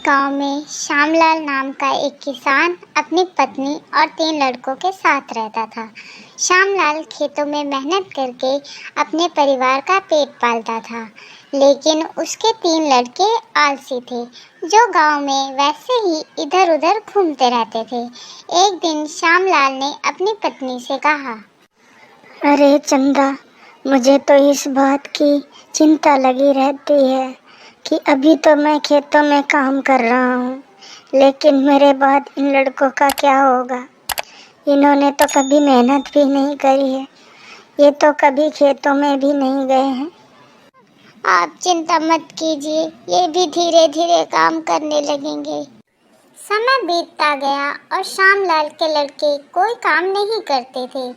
गांव में श्यामलाल नाम का एक किसान अपनी पत्नी और 3 लड़कों के साथ रहता था। श्यामलाल खेतों में मेहनत करके अपने परिवार का पेट पालता था, लेकिन उसके 3 लड़के आलसी थे, जो गांव में वैसे ही इधर-उधर घूमते रहते थे। एक दिन श्यामलाल ने अपनी पत्नी से कहा, अरे चंदा, मुझे तो इस बात की चिंता लगी रहती है कि अभी तो मैं खेतों में काम कर रहा हूँ, लेकिन मेरे बाद इन लड़कों का क्या होगा। इन्होंने तो कभी मेहनत भी नहीं करी है, ये तो कभी खेतों में भी नहीं गए हैं। आप चिंता मत कीजिए, ये भी धीरे धीरे काम करने लगेंगे। समय बीतता गया और श्यामलाल के लड़के कोई काम नहीं करते थे।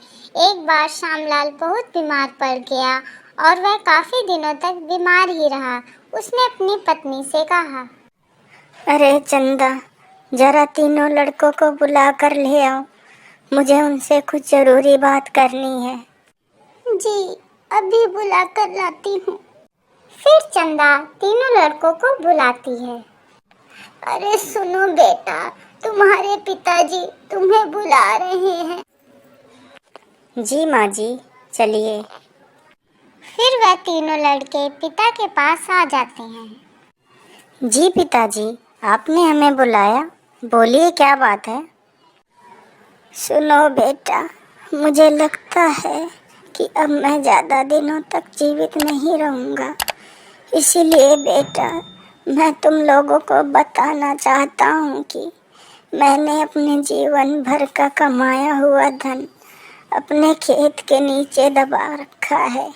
एक बार श्यामलाल बहुत बीमार पड़ गया और वह काफी दिनों तक बीमार ही रहा। उसने अपनी पत्नी से कहा, अरे चंदा, जरा तीनों लड़कों को बुला कर ले आओ, मुझे उनसे कुछ जरूरी बात करनी है। जी, अभी बुला कर लाती हूँ। फिर चंदा तीनों लड़कों को बुलाती है। अरे सुनो बेटा, तुम्हारे पिताजी तुम्हें बुला रहे हैं। जी माँ जी, चलिए। फिर वह तीनों लड़के पिता के पास आ जाते हैं। जी पिताजी, आपने हमें बुलाया, बोलिए क्या बात है। सुनो बेटा, मुझे लगता है कि अब मैं ज़्यादा दिनों तक जीवित नहीं रहूँगा, इसीलिए बेटा मैं तुम लोगों को बताना चाहता हूँ कि मैंने अपने जीवन भर का कमाया हुआ धन अपने खेत के नीचे दबा रखा है।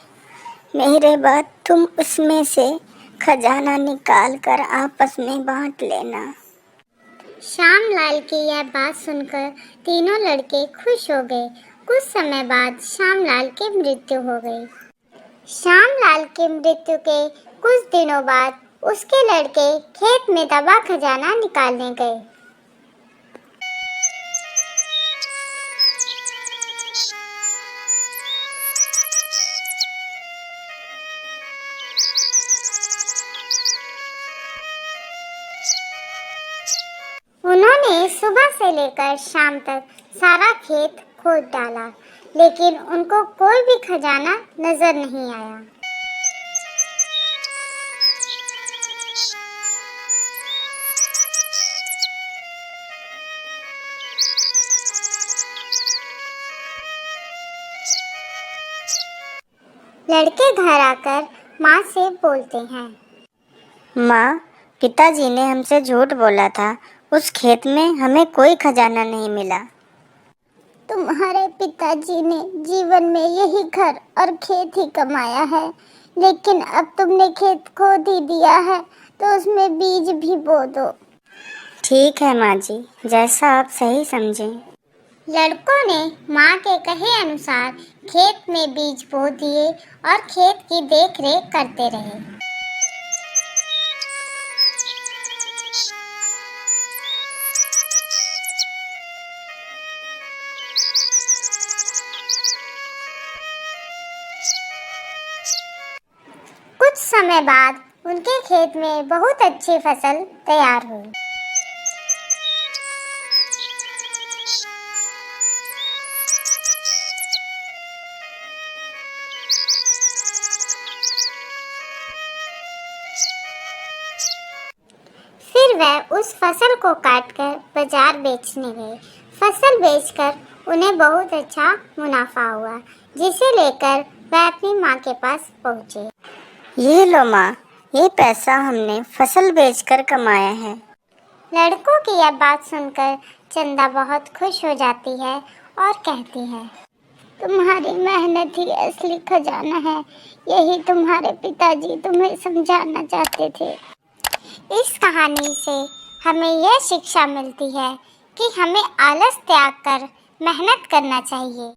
मेरे बाद तुम उसमें से खजाना निकाल कर आपस में बांट लेना। श्यामलाल की यह बात सुनकर तीनों लड़के खुश हो गए। कुछ समय बाद श्यामलाल की मृत्यु हो गई। श्यामलाल की मृत्यु के कुछ दिनों बाद उसके लड़के खेत में दबा खजाना निकालने गए। उन्होंने सुबह से लेकर शाम तक सारा खेत खोद डाला, लेकिन उनको कोई भी खजाना नजर नहीं आया। लड़के घर आकर माँ से बोलते हैं, माँ, पिताजी ने हमसे झूठ बोला था, उस खेत में हमें कोई खजाना नहीं मिला। तुम्हारे पिताजी ने जीवन में यही घर और खेत ही कमाया है, लेकिन अब तुमने खेत खोद ही दिया है, तो उसमें बीज भी बो दो। ठीक है माँ जी, जैसा आप सही समझें। लड़कों ने माँ के कहे अनुसार खेत में बीज बो दिए और खेत की देखरेख करते रहे। कुछ समय बाद उनके खेत में बहुत अच्छी फसल तैयार हुई। फिर वह उस फसल को काटकर बाजार बेचने गए। फसल बेचकर उन्हें बहुत अच्छा मुनाफा हुआ, जिसे लेकर वह अपनी माँ के पास पहुँचे। ये लो माँ, ये पैसा हमने फसल बेचकर कमाया है। लड़कों की यह बात सुनकर चंदा बहुत खुश हो जाती है और कहती है, तुम्हारी मेहनत ही असली खजाना है, यही तुम्हारे पिताजी तुम्हें समझाना चाहते थे। इस कहानी से हमें यह शिक्षा मिलती है कि हमें आलस त्याग कर मेहनत करना चाहिए।